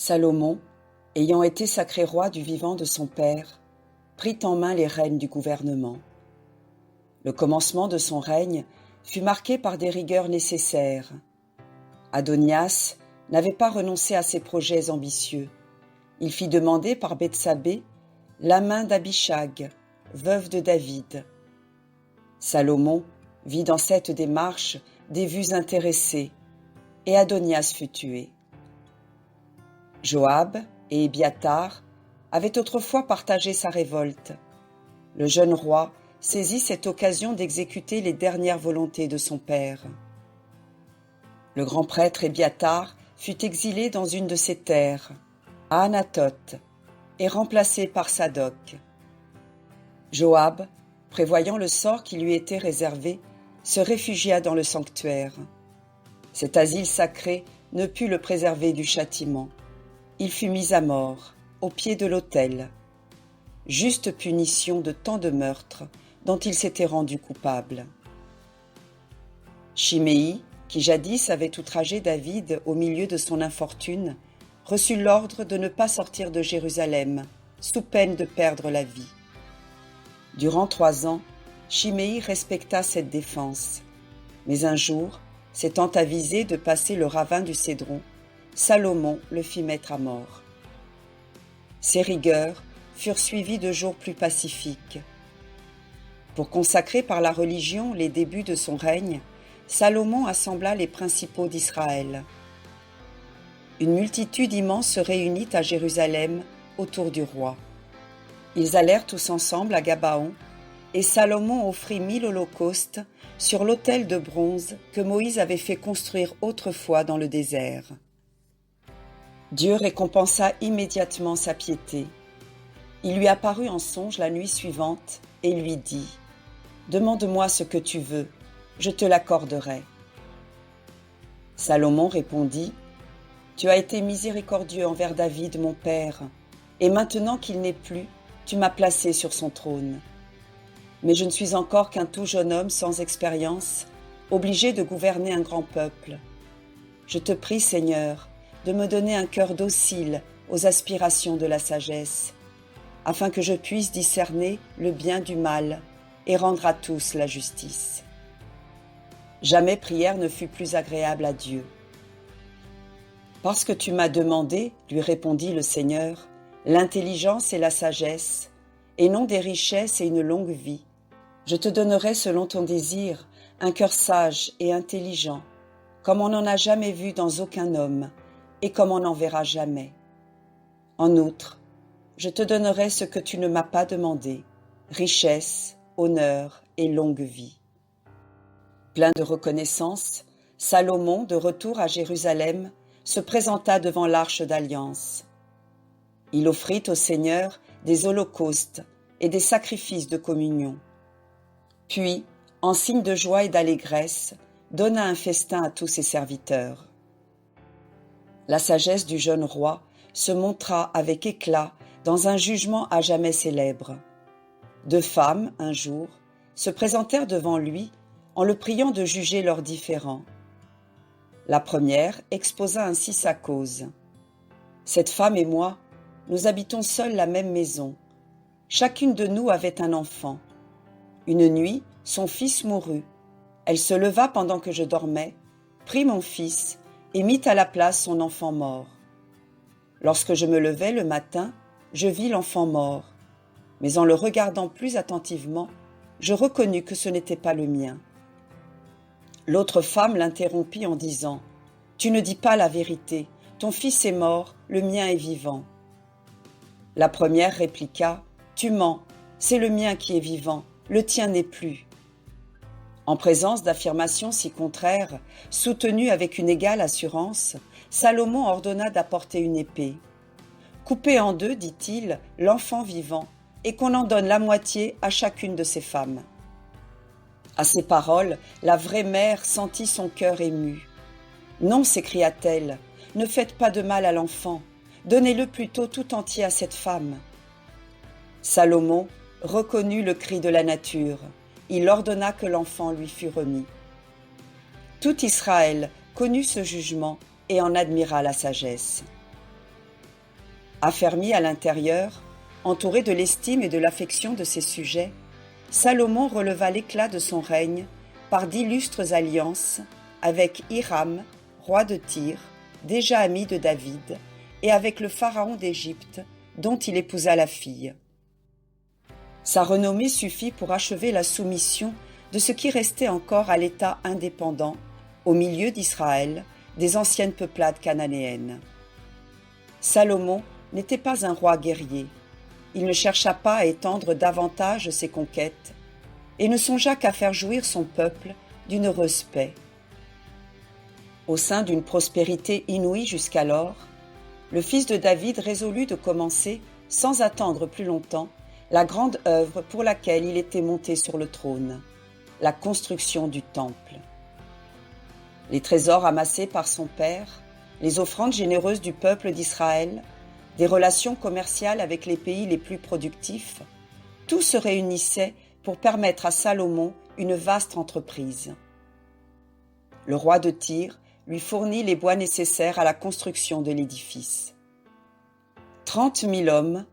Salomon, ayant été sacré roi du vivant de son père, prit en main les rênes du gouvernement. Le commencement de son règne fut marqué par des rigueurs nécessaires. Adonias n'avait pas renoncé à ses projets ambitieux. Il fit demander par Bethsabée la main d'Abishag, veuve de David. Salomon vit dans cette démarche des vues intéressées, et Adonias fut tué. Joab et Ébiatar avaient autrefois partagé sa révolte. Le jeune roi saisit cette occasion d'exécuter les dernières volontés de son père. Le grand prêtre Ébiatar fut exilé dans une de ses terres, à Anathoth, et remplacé par Sadoc. Joab, prévoyant le sort qui lui était réservé, se réfugia dans le sanctuaire. Cet asile sacré ne put le préserver du châtiment. Il fut mis à mort, au pied de l'autel. Juste punition de tant de meurtres dont il s'était rendu coupable. Chiméi, qui jadis avait outragé David au milieu de son infortune, reçut l'ordre de ne pas sortir de Jérusalem, sous peine de perdre la vie. Durant 3 ans, Chiméi respecta cette défense. Mais un jour, s'étant avisé de passer le ravin du Cédron, Salomon le fit mettre à mort. Ces rigueurs furent suivies de jours plus pacifiques. Pour consacrer par la religion les débuts de son règne, Salomon assembla les principaux d'Israël. Une multitude immense se réunit à Jérusalem autour du roi. Ils allèrent tous ensemble à Gabaon, et Salomon offrit 1000 holocaustes sur l'autel de bronze que Moïse avait fait construire autrefois dans le désert. Dieu récompensa immédiatement sa piété. Il lui apparut en songe la nuit suivante et lui dit : « Demande-moi ce que tu veux, je te l'accorderai. » Salomon répondit : « Tu as été miséricordieux envers David, mon père, et maintenant qu'il n'est plus, tu m'as placé sur son trône. Mais je ne suis encore qu'un tout jeune homme sans expérience, obligé de gouverner un grand peuple. Je te prie, Seigneur, de me donner un cœur docile aux aspirations de la sagesse, afin que je puisse discerner le bien du mal et rendre à tous la justice. » Jamais prière ne fut plus agréable à Dieu. « Parce que tu m'as demandé, lui répondit le Seigneur, l'intelligence et la sagesse, et non des richesses et une longue vie. Je te donnerai selon ton désir un cœur sage et intelligent, comme on n'en a jamais vu dans aucun homme, et comme on n'en verra jamais. En outre, je te donnerai ce que tu ne m'as pas demandé, richesse, honneur et longue vie. » Plein de reconnaissance, Salomon, de retour à Jérusalem, se présenta devant l'arche d'alliance. Il offrit au Seigneur des holocaustes et des sacrifices de communion. Puis, en signe de joie et d'allégresse, donna un festin à tous ses serviteurs. La sagesse du jeune roi se montra avec éclat dans un jugement à jamais célèbre. 2 femmes, un jour, se présentèrent devant lui en le priant de juger leurs différends. La première exposa ainsi sa cause. « Cette femme et moi, nous habitons seuls la même maison. Chacune de nous avait un enfant. Une nuit, son fils mourut. Elle se leva pendant que je dormais, prit mon fils et mit à la place son enfant mort. Lorsque je me levai le matin, je vis l'enfant mort, mais en le regardant plus attentivement, je reconnus que ce n'était pas le mien. » L'autre femme l'interrompit en disant : « Tu ne dis pas la vérité, ton fils est mort, le mien est vivant. » La première répliqua : « Tu mens, c'est le mien qui est vivant, le tien n'est plus. » En présence d'affirmations si contraires, soutenues avec une égale assurance, Salomon ordonna d'apporter une épée. « Coupez en 2, dit-il, l'enfant vivant, et qu'on en donne la moitié à chacune de ces femmes. » À ces paroles, la vraie mère sentit son cœur ému. « Non, s'écria-t-elle, ne faites pas de mal à l'enfant, donnez-le plutôt tout entier à cette femme. » Salomon reconnut le cri de la nature. Il ordonna que l'enfant lui fût remis. Tout Israël connut ce jugement et en admira la sagesse. Affermi à l'intérieur, entouré de l'estime et de l'affection de ses sujets, Salomon releva l'éclat de son règne par d'illustres alliances avec Hiram, roi de Tyr, déjà ami de David, et avec le pharaon d'Égypte, dont il épousa la fille. Sa renommée suffit pour achever la soumission de ce qui restait encore à l'État indépendant, au milieu d'Israël, des anciennes peuplades cananéennes. Salomon n'était pas un roi guerrier. Il ne chercha pas à étendre davantage ses conquêtes et ne songea qu'à faire jouir son peuple d'une heureuse paix. Au sein d'une prospérité inouïe jusqu'alors, le fils de David résolut de commencer, sans attendre plus longtemps, la grande œuvre pour laquelle il était monté sur le trône, la construction du temple. Les trésors amassés par son père, les offrandes généreuses du peuple d'Israël, des relations commerciales avec les pays les plus productifs, tout se réunissait pour permettre à Salomon une vaste entreprise. Le roi de Tyr lui fournit les bois nécessaires à la construction de l'édifice. 30 000 hommes,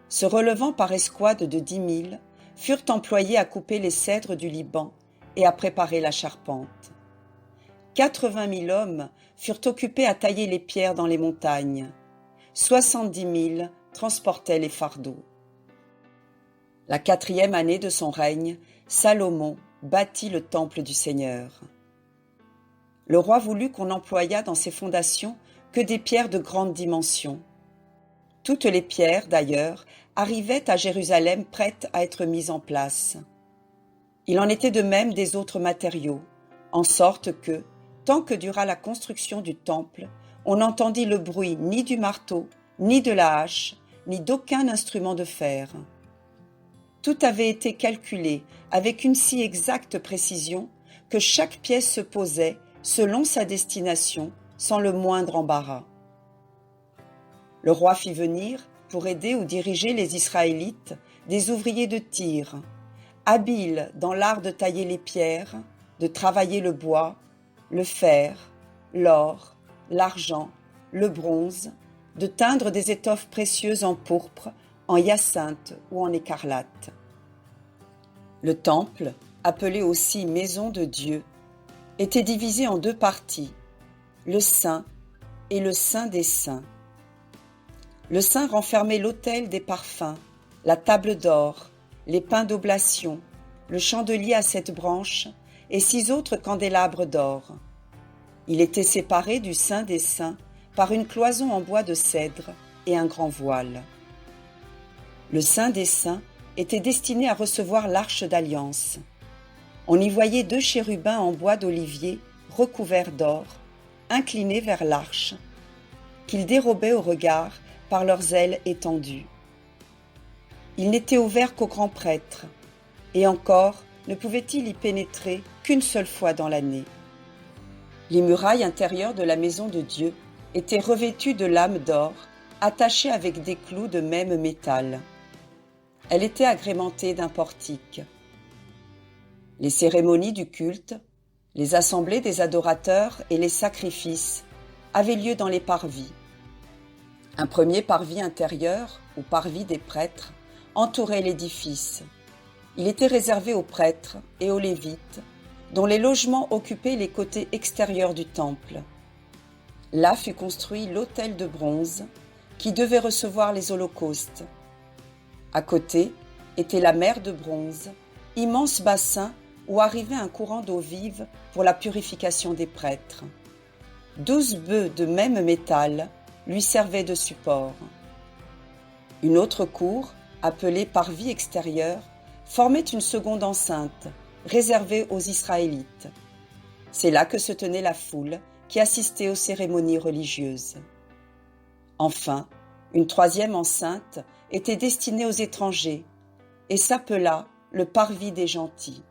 se relevant par escouade de 10 000, furent employés à couper les cèdres du Liban et à préparer la charpente. 80 000 hommes furent occupés à tailler les pierres dans les montagnes. 70 000 transportaient les fardeaux. La 4e année de son règne, Salomon bâtit le temple du Seigneur. Le roi voulut qu'on n'employât dans ses fondations que des pierres de grande dimension. Toutes les pierres, d'ailleurs, arrivaient à Jérusalem prêtes à être mises en place. Il en était de même des autres matériaux, en sorte que, tant que dura la construction du temple, on n'entendit le bruit ni du marteau, ni de la hache, ni d'aucun instrument de fer. Tout avait été calculé avec une si exacte précision que chaque pièce se posait selon sa destination, sans le moindre embarras. Le roi fit venir, pour aider ou diriger les Israélites, des ouvriers de Tyr, habiles dans l'art de tailler les pierres, de travailler le bois, le fer, l'or, l'argent, le bronze, de teindre des étoffes précieuses en pourpre, en hyacinthe ou en écarlate. Le temple, appelé aussi Maison de Dieu, était divisé en 2 parties, le Saint et le Saint des Saints. Le Saint renfermait l'autel des parfums, la table d'or, les pains d'oblation, le chandelier à 7 branches et 6 autres candélabres d'or. Il était séparé du Saint des Saints par une cloison en bois de cèdre et un grand voile. Le Saint des Saints était destiné à recevoir l'arche d'alliance. On y voyait 2 chérubins en bois d'olivier recouverts d'or, inclinés vers l'arche, qu'ils dérobaient au regard par leurs ailes étendues. Il n'était ouvert qu'aux grands prêtres, et encore ne pouvait-il y pénétrer qu'une seule fois dans l'année. Les murailles intérieures de la maison de Dieu étaient revêtues de lames d'or, attachées avec des clous de même métal. Elle était agrémentée d'un portique. Les cérémonies du culte, les assemblées des adorateurs et les sacrifices avaient lieu dans les parvis. Un premier parvis intérieur, ou parvis des prêtres, entourait l'édifice. Il était réservé aux prêtres et aux lévites, dont les logements occupaient les côtés extérieurs du temple. Là fut construit l'autel de bronze qui devait recevoir les holocaustes. À côté était la mer de bronze, immense bassin où arrivait un courant d'eau vive pour la purification des prêtres. 12 bœufs de même métal lui servaient de support. Une autre cour, appelée parvis extérieur, formait une seconde enceinte, réservée aux Israélites. C'est là que se tenait la foule qui assistait aux cérémonies religieuses. Enfin, une 3e enceinte était destinée aux étrangers et s'appela le parvis des gentils.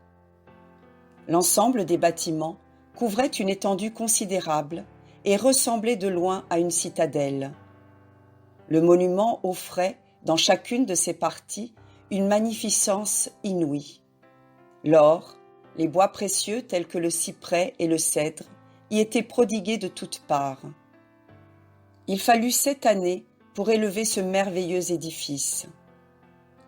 L'ensemble des bâtiments couvrait une étendue considérable et ressemblait de loin à une citadelle. Le monument offrait, dans chacune de ses parties, une magnificence inouïe. L'or, les bois précieux tels que le cyprès et le cèdre y étaient prodigués de toutes parts. Il fallut 7 années pour élever ce merveilleux édifice.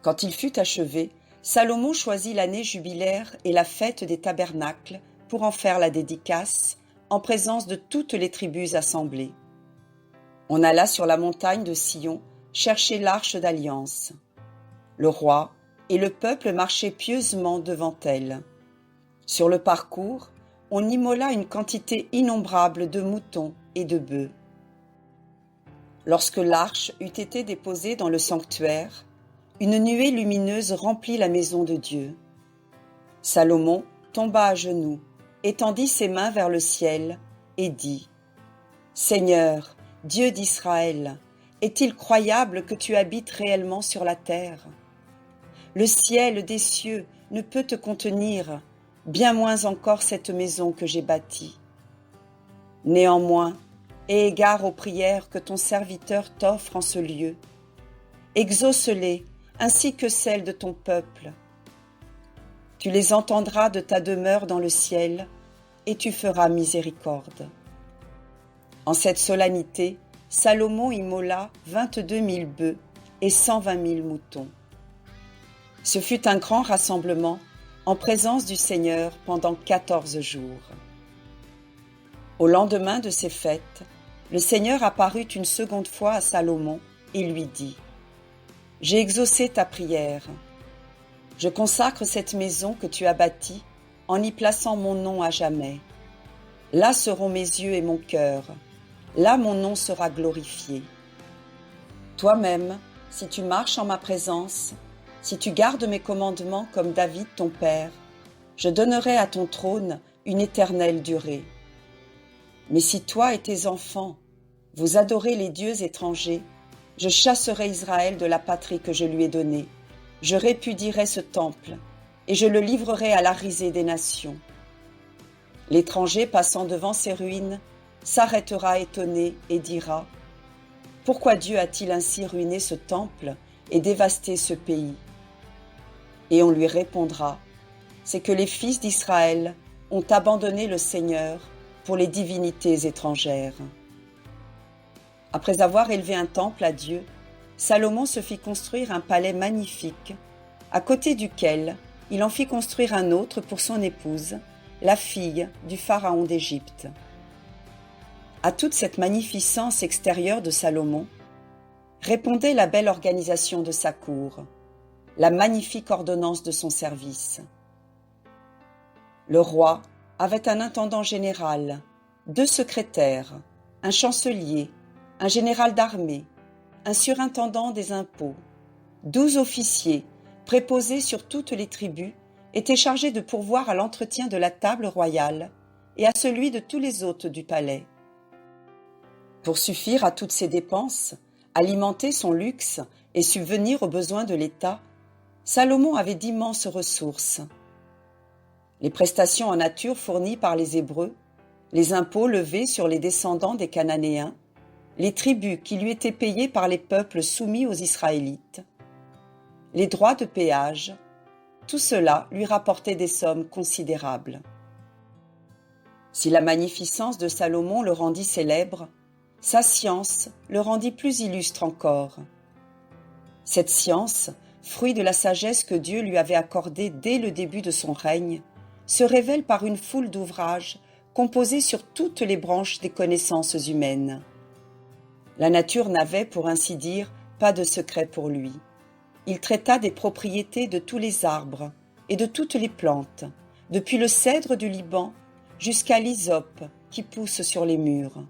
Quand il fut achevé, Salomon choisit l'année jubilaire et la fête des tabernacles pour en faire la dédicace, en présence de toutes les tribus assemblées. On alla sur la montagne de Sion chercher l'arche d'alliance. Le roi et le peuple marchaient pieusement devant elle. Sur le parcours, on immola une quantité innombrable de moutons et de bœufs. Lorsque l'arche eut été déposée dans le sanctuaire, une nuée lumineuse remplit la maison de Dieu. Salomon tomba à genoux, étendit ses mains vers le ciel et dit : « Seigneur, Dieu d'Israël, est-il croyable que tu habites réellement sur la terre ? Le ciel des cieux ne peut te contenir, bien moins encore cette maison que j'ai bâtie. Néanmoins, aie égard aux prières que ton serviteur t'offre en ce lieu. Exauce-les, ainsi que celles de ton peuple. Tu les entendras de ta demeure dans le ciel, et tu feras miséricorde. » En cette solennité, Salomon immola 22 000 bœufs et 120 000 moutons. Ce fut un grand rassemblement en présence du Seigneur pendant 14 jours. Au lendemain de ces fêtes, le Seigneur apparut une seconde fois à Salomon et lui dit : « J'ai exaucé ta prière. Je consacre cette maison que tu as bâtie en y plaçant mon nom à jamais. Là seront mes yeux et mon cœur. Là mon nom sera glorifié. Toi-même, si tu marches en ma présence, si tu gardes mes commandements comme David ton père, je donnerai à ton trône une éternelle durée. Mais si toi et tes enfants, vous adorez les dieux étrangers, je chasserai Israël de la patrie que je lui ai donnée, je répudierai ce temple, et je le livrerai à la risée des nations. L'étranger passant devant ces ruines s'arrêtera étonné et dira : pourquoi Dieu a-t-il ainsi ruiné ce temple et dévasté ce pays ? Et on lui répondra : c'est que les fils d'Israël ont abandonné le Seigneur pour les divinités étrangères. Après avoir élevé un temple à Dieu, Salomon se fit construire un palais magnifique, à côté duquel il en fit construire un autre pour son épouse, la fille du pharaon d'Égypte. À toute cette magnificence extérieure de Salomon, répondait la belle organisation de sa cour, la magnifique ordonnance de son service. Le roi avait un intendant général, 2 secrétaires, un chancelier, un général d'armée, un surintendant des impôts, 12 officiers préposés sur toutes les tribus étaient chargés de pourvoir à l'entretien de la table royale et à celui de tous les hôtes du palais. Pour suffire à toutes ces dépenses, alimenter son luxe et subvenir aux besoins de l'État, Salomon avait d'immenses ressources. Les prestations en nature fournies par les Hébreux, les impôts levés sur les descendants des Cananéens, les tribus qui lui étaient payées par les peuples soumis aux Israélites, les droits de péage, tout cela lui rapportait des sommes considérables. Si la magnificence de Salomon le rendit célèbre, sa science le rendit plus illustre encore. Cette science, fruit de la sagesse que Dieu lui avait accordée dès le début de son règne, se révèle par une foule d'ouvrages composés sur toutes les branches des connaissances humaines. La nature n'avait, pour ainsi dire, pas de secret pour lui. Il traita des propriétés de tous les arbres et de toutes les plantes, depuis le cèdre du Liban jusqu'à l'hysope qui pousse sur les murs.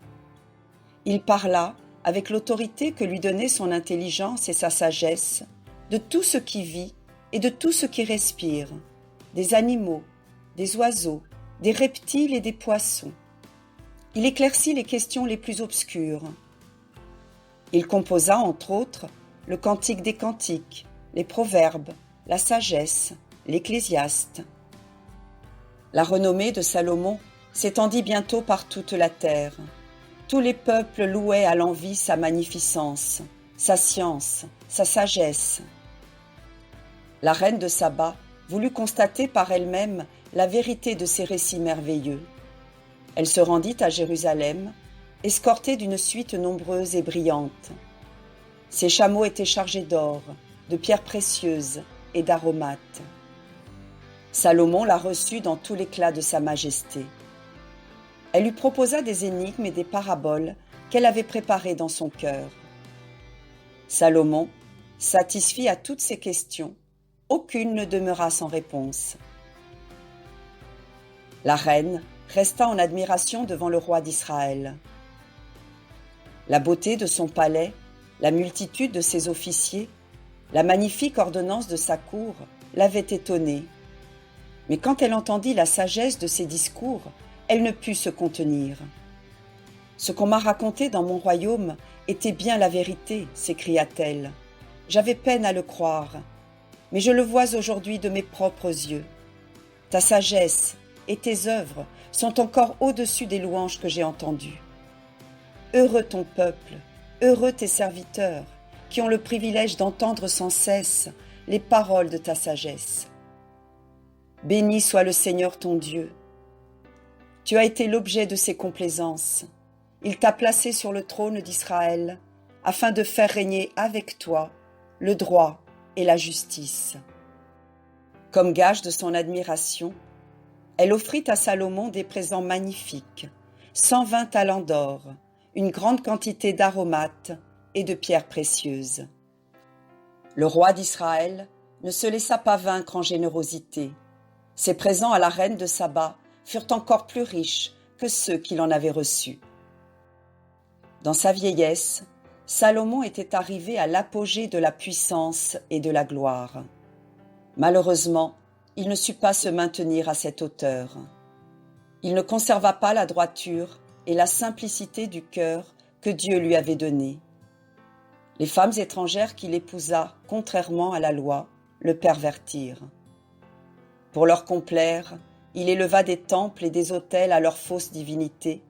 Il parla, avec l'autorité que lui donnait son intelligence et sa sagesse, de tout ce qui vit et de tout ce qui respire, des animaux, des oiseaux, des reptiles et des poissons. Il éclaircit les questions les plus obscures. Il composa, entre autres, le Cantique des Cantiques, les Proverbes, la Sagesse, l'Ecclésiaste. La renommée de Salomon s'étendit bientôt par toute la terre. Tous les peuples louaient à l'envi sa magnificence, sa science, sa sagesse. La reine de Saba voulut constater par elle-même la vérité de ces récits merveilleux. Elle se rendit à Jérusalem, escortée d'une suite nombreuse et brillante. Ses chameaux étaient chargés d'or, de pierres précieuses et d'aromates. Salomon la reçut dans tout l'éclat de sa majesté. Elle lui proposa des énigmes et des paraboles qu'elle avait préparées dans son cœur. Salomon satisfit à toutes ces questions. Aucune ne demeura sans réponse. La reine resta en admiration devant le roi d'Israël. La beauté de son palais, la multitude de ses officiers, la magnifique ordonnance de sa cour l'avaient étonnée. Mais quand elle entendit la sagesse de ses discours, elle ne put se contenir. « Ce qu'on m'a raconté dans mon royaume était bien la vérité, s'écria-t-elle. J'avais peine à le croire, mais je le vois aujourd'hui de mes propres yeux. Ta sagesse et tes œuvres sont encore au-dessus des louanges que j'ai entendues. Heureux ton peuple, heureux tes serviteurs, qui ont le privilège d'entendre sans cesse les paroles de ta sagesse. Béni soit le Seigneur ton Dieu. Tu as été l'objet de ses complaisances. Il t'a placé sur le trône d'Israël, afin de faire régner avec toi le droit et la justice. » Comme gage de son admiration, elle offrit à Salomon des présents magnifiques, 120 talents d'or, une grande quantité d'aromates et de pierres précieuses. Le roi d'Israël ne se laissa pas vaincre en générosité. Ses présents à la reine de Saba furent encore plus riches que ceux qu'il en avait reçus. Dans sa vieillesse, Salomon était arrivé à l'apogée de la puissance et de la gloire. Malheureusement, il ne sut pas se maintenir à cette hauteur. Il ne conserva pas la droiture et la simplicité du cœur que Dieu lui avait donnée. Les femmes étrangères qu'il épousa, contrairement à la loi, le pervertirent. Pour leur complaire, il éleva des temples et des autels à leurs fausses divinités,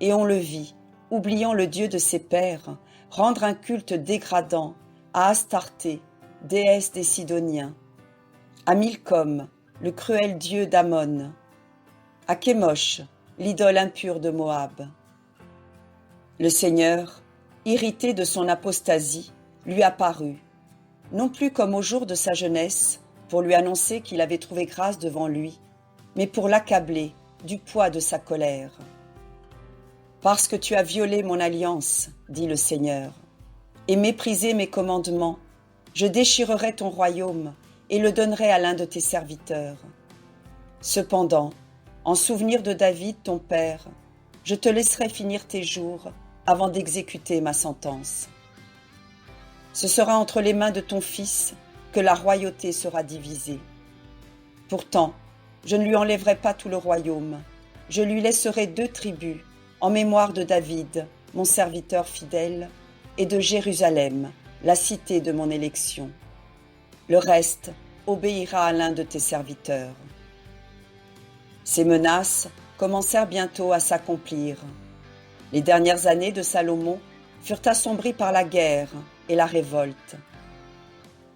et on le vit, oubliant le Dieu de ses pères, rendre un culte dégradant à Astarté, déesse des Sidoniens, à Milcom, le cruel dieu d'Ammon, à Kémosh, l'idole impure de Moab. Le Seigneur, irrité de son apostasie, lui apparut, non plus comme au jour de sa jeunesse, pour lui annoncer qu'il avait trouvé grâce devant lui, mais pour l'accabler du poids de sa colère. « Parce que tu as violé mon alliance, dit le Seigneur, et méprisé mes commandements, je déchirerai ton royaume et le donnerai à l'un de tes serviteurs. Cependant, en souvenir de David, ton père, je te laisserai finir tes jours avant d'exécuter ma sentence. Ce sera entre les mains de ton fils que la royauté sera divisée. Pourtant, je ne lui enlèverai pas tout le royaume, je lui laisserai 2 tribus, en mémoire de David, mon serviteur fidèle, et de Jérusalem, la cité de mon élection. Le reste obéira à l'un de tes serviteurs. » Ces menaces commencèrent bientôt à s'accomplir. Les dernières années de Salomon furent assombries par la guerre et la révolte.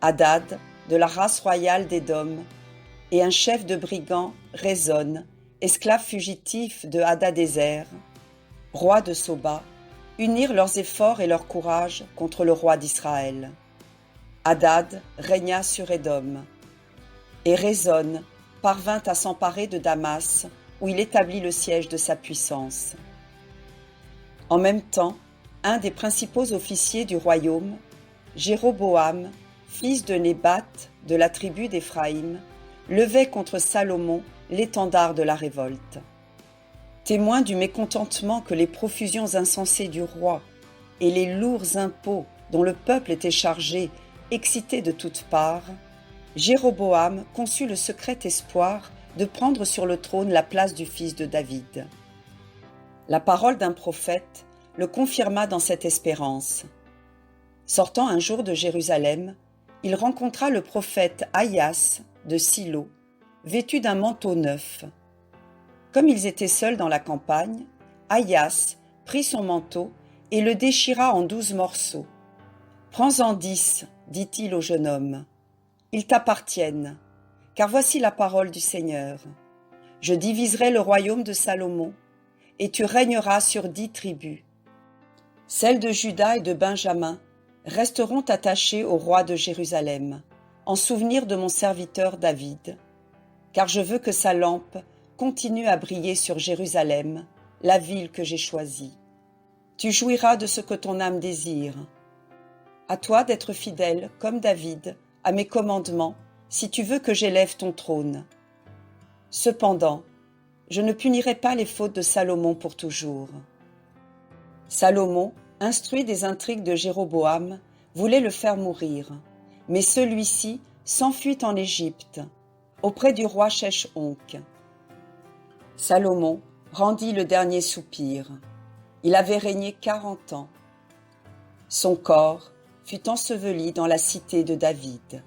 Hadad, de la race royale d'Édom, et un chef de brigands, Rezon, esclave fugitif de Hadadézer, roi de Soba, unirent leurs efforts et leur courage contre le roi d'Israël. Hadad régna sur Édom, et Rezon parvint à s'emparer de Damas, où il établit le siège de sa puissance. En même temps, un des principaux officiers du royaume, Jéroboam, fils de Nébat de la tribu d'Éphraïm, levait contre Salomon l'étendard de la révolte. Témoin du mécontentement que les profusions insensées du roi et les lourds impôts dont le peuple était chargé excitaient de toutes parts, Jéroboam conçut le secret espoir de prendre sur le trône la place du fils de David. La parole d'un prophète le confirma dans cette espérance. Sortant un jour de Jérusalem, il rencontra le prophète Ahias de Silo, vêtu d'un manteau neuf. Comme ils étaient seuls dans la campagne, Ahias prit son manteau et le déchira en 12 morceaux. « Prends-en 10, dit-il au jeune homme. Ils t'appartiennent, car voici la parole du Seigneur. Je diviserai le royaume de Salomon, et tu régneras sur 10 tribus. Celles de Juda et de Benjamin resteront attachés au roi de Jérusalem, en souvenir de mon serviteur David, car je veux que sa lampe continue à briller sur Jérusalem, la ville que j'ai choisie. Tu jouiras de ce que ton âme désire. À toi d'être fidèle, comme David, à mes commandements, si tu veux que j'élève ton trône. Cependant, je ne punirai pas les fautes de Salomon pour toujours. Salomon, instruit des intrigues de Jéroboam, voulait le faire mourir, mais celui-ci s'enfuit en Égypte, auprès du roi Sheshonk. Salomon rendit le dernier soupir. Il avait régné 40 ans. Son corps fut enseveli dans la cité de David.